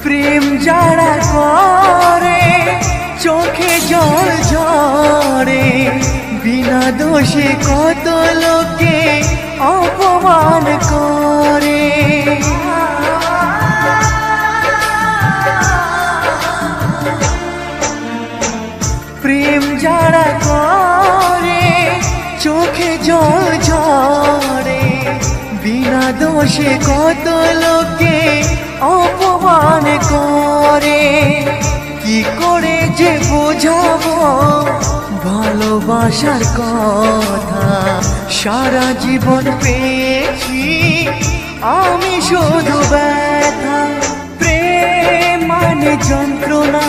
প্রেম যারা করে চোখে জল ঝরে, বিনা দোষে কত লোকে অপমান করে। প্রেম যারা করে চোখে জল ঝরে, বিনা দোষে কত লোকে অপমান করে। কি করে যে বোঝাবো ভালোবাসার কথা, সারা জীবন পেয়েছি আমি শুধু ব্যথা। প্রেম মানে যন্ত্রণা,